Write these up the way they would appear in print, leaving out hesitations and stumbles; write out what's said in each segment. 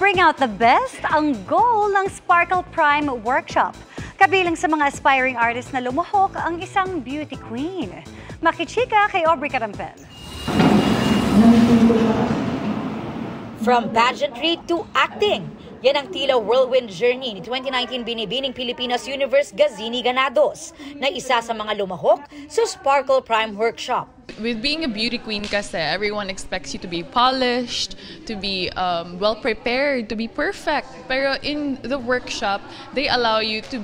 Bring out the best ang goal ng Sparkle Prime Workshop. Kabilang sa mga aspiring artist na lumuhok ang isang beauty queen. Makichika kay Aubrey Carampel. From pageantry to acting, yan ang tila whirlwind journey ni 2019 Binibining Pilipinas Universe Gazini Ganados na isa sa mga lumahok sa Sparkle Prime Workshop. With being a beauty queen kasi, everyone expects you to be polished, to be well prepared, to be perfect. Pero in the workshop, they allow you to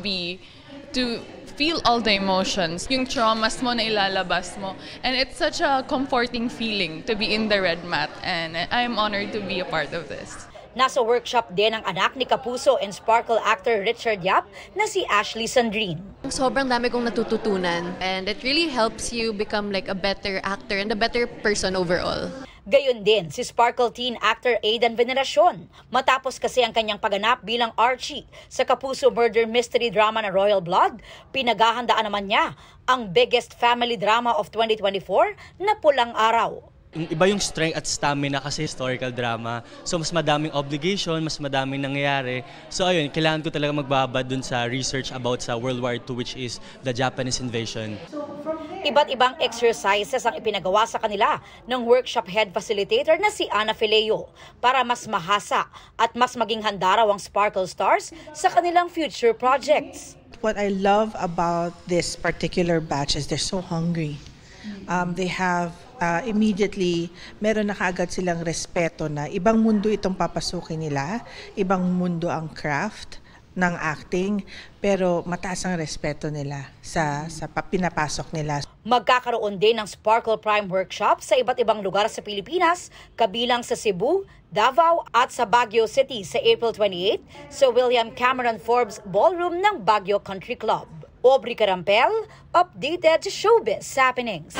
feel all the emotions, yung traumas mo na ilalabas mo. And it's such a comforting feeling to be in the red mat, and I'm honored to be a part of this. Nasa workshop din ang anak ni Kapuso and Sparkle actor Richard Yap na si Ashley Sandrine. Sobrang dami kong natututunan, and it really helps you become like a better actor and a better person overall. Gayon din si Sparkle teen actor Aidan Veneracion. Matapos kasi ang kanyang pagganap bilang Archie sa Kapuso murder mystery drama na Royal Blood, pinaghahandaan naman niya ang biggest family drama of 2024 na Pulang Araw. Iba yung strength at stamina kasi historical drama. So mas madaming obligation, mas madaming nangyayari. So ayun, kailangan ko talaga magbabad dun sa research about sa World War II, which is the Japanese invasion. Iba't ibang exercises ang ipinagawa sa kanila ng workshop head facilitator na si Ana Fileo para mas mahasa at mas maging handa raw ang Sparkle Stars sa kanilang future projects. What I love about this particular batch is they're so hungry. They have immediately, meron na kaagad silang respeto na ibang mundo itong papasukin nila, ibang mundo ang craft ng acting, pero mataas ang respeto nila sa pinapasok nila. Magkakaroon din ng Sparkle Prime Workshop sa iba't ibang lugar sa Pilipinas, kabilang sa Cebu, Davao at sa Baguio City sa April 28 sa William Cameron Forbes Ballroom ng Baguio Country Club. Aubrey Carampel, updated showbiz happenings.